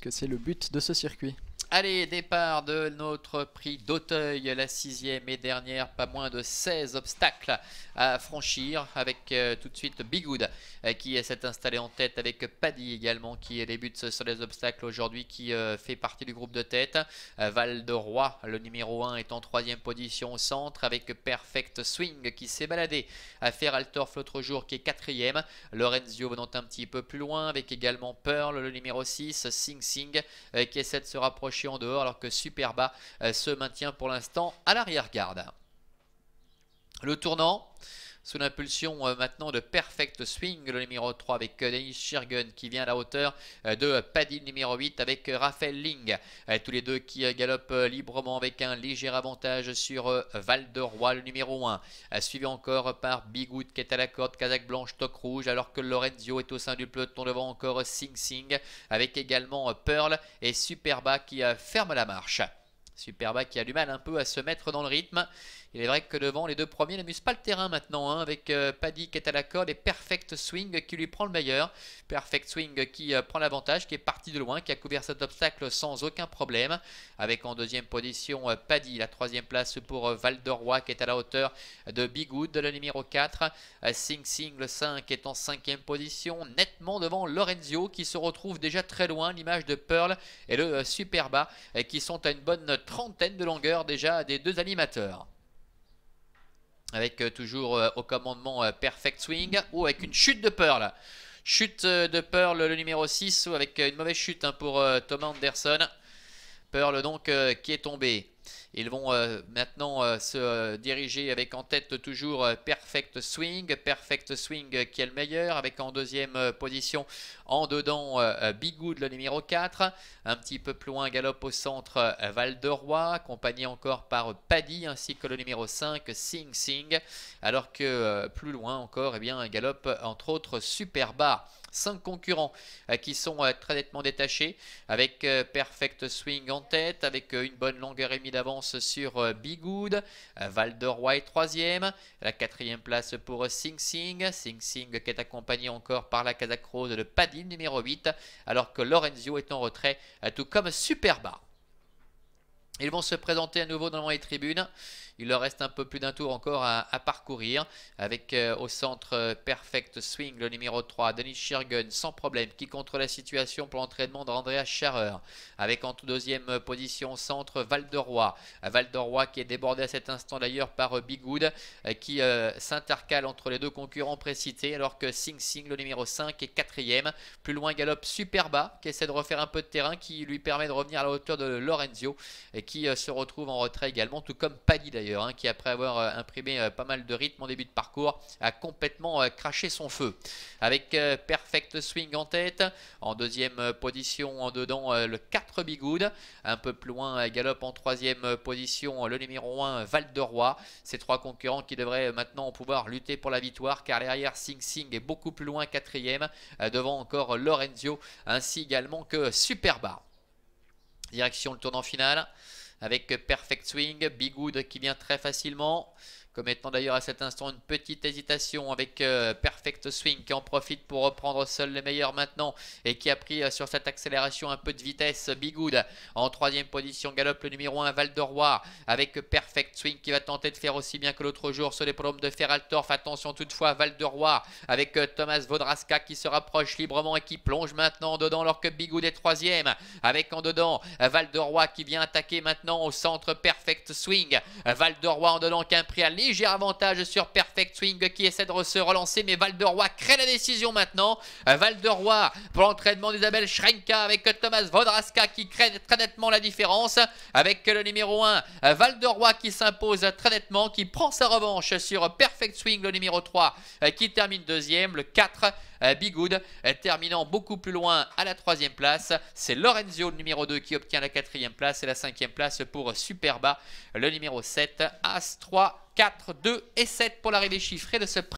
puisque c'est le but de ce circuit. Allez, départ de notre prix d'Auteuil, la 6e et dernière, pas moins de 16 obstacles à franchir avec tout de suite Bigoud qui s'est installé en tête avec Paddy également qui débute sur les obstacles aujourd'hui, qui fait partie du groupe de tête. Val de Roi, le numéro 1, est en 3e position au centre avec Perfect Swing qui s'est baladé à Feraltorf l'autre jour, qui est 4e. Lorenzio venant un petit peu plus loin avec également Pearl, le numéro 6, Sing Sing qui essaie de se rapprocher en dehors, alors que Superba se maintient pour l'instant à l'arrière-garde. Le tournant sous l'impulsion maintenant de Perfect Swing, le numéro 3 avec Dennis Shirgun qui vient à la hauteur de Paddy, le numéro 8 avec Raphaël Ling. Tous les deux qui galopent librement avec un léger avantage sur Val de Roi, le numéro 1. Suivi encore par Bigoud qui est à la corde, Kazakh Blanche, Toc Rouge, alors que Lorenzio est au sein du peloton devant, encore Sing Sing avec également Pearl et Superba qui ferme la marche. Superba qui a du mal un peu à se mettre dans le rythme. Il est vrai que devant, les deux premiers n'amusent pas le terrain maintenant, hein, avec Paddy qui est à la corde et Perfect Swing qui lui prend le meilleur. Perfect Swing qui prend l'avantage, qui est parti de loin, qui a couvert cet obstacle sans aucun problème. Avec en 2e position Paddy, la 3e place pour Val de Roi qui est à la hauteur de Bigoud, le numéro 4. Sing Sing, le 5, est en 5e position, nettement devant Lorenzio qui se retrouve déjà très loin, l'image de Pearl et le Superba qui sont à une bonne trentaine de longueur déjà des deux animateurs. Avec toujours au commandement Perfect Swing, ou avec une chute de Pearl. Chute de Pearl, le numéro 6, avec une mauvaise chute pour Thomas Anderson. Pearl donc qui est tombé. Ils vont maintenant se diriger avec en tête toujours Perfect Swing. Perfect Swing qui est le meilleur, avec en 2e position en dedans Bigoud, le numéro 4. Un petit peu plus loin, galope au centre Val de Roi, accompagné encore par Paddy ainsi que le numéro 5 Sing Sing. Alors que plus loin encore, eh bien, galope entre autres Superba. 5 concurrents qui sont très nettement détachés, avec Perfect Swing en tête, avec une bonne longueur et demie d'avance sur Bigoud. Val de Roi est 3e, la 4e place pour Sing Sing. Sing Sing qui est accompagné encore par la Kazakh Rose de Paddy, numéro 8, alors que Lorenzio est en retrait, tout comme Superba. Ils vont se présenter à nouveau dans les tribunes. Il leur reste un peu plus d'un tour encore à parcourir, avec au centre Perfect Swing, le numéro 3, Dennis Shirgun, sans problème, qui contrôle la situation pour l'entraînement d'Andreas Scharer. Avec en tout 2e position au centre Val de Roi. Val de Roi qui est débordé à cet instant d'ailleurs par Bigoud, qui s'intercale entre les deux concurrents précités, alors que Sing Sing, le numéro 5, est 4e. Plus loin galope Superba, qui essaie de refaire un peu de terrain, qui lui permet de revenir à la hauteur de Lorenzio, et qui se retrouve en retrait également, tout comme Paddy d'ailleurs, qui après avoir imprimé pas mal de rythme en début de parcours a complètement craché son feu. Avec Perfect Swing en tête, en 2e position en dedans le 4 Bigoud, un peu plus loin galope en 3e position le numéro 1 Val de Roi. Ces 3 concurrents qui devraient maintenant pouvoir lutter pour la victoire, car derrière Sing Sing est beaucoup plus loin, 4e, devant encore Lorenzio ainsi également que Superba. Direction le tournant final, avec Perfect Swing, Bigoud qui vient très facilement, commettant d'ailleurs à cet instant une petite hésitation avec Perfect Swing qui en profite pour reprendre seul le meilleur maintenant et qui a pris sur cette accélération un peu de vitesse. Bigoud en 3e position, galope le numéro 1 Val de Roi, avec Perfect Swing qui va tenter de faire aussi bien que l'autre jour sur les l'hippodrome de Feraltorf. Attention toutefois, Val de Roi avec Thomas Vodraska qui se rapproche librement et qui plonge maintenant dedans, alors que Bigoud est 3e, avec en dedans Val de Roi qui vient attaquer maintenant au centre Perfect Swing. Val de Roi en dedans qui a pris un léger avantage sur Perfect Swing qui essaie de se relancer, mais Val de Roi crée la décision maintenant. Val de Roi pour l'entraînement d'Isabelle Schrenka, avec Thomas Vodraska qui crée très nettement la différence, avec le numéro 1 Val de Roi qui s'impose très nettement, qui prend sa revanche sur Perfect Swing, le numéro 3 qui termine 2e, le 4 Bigoud terminant beaucoup plus loin à la 3e place. C'est Lorenzio, le numéro 2, qui obtient la 4e place, et la 5e place pour Superba, le numéro 7. As 3, 4, 2 et 7 pour l'arrivée chiffrée de ce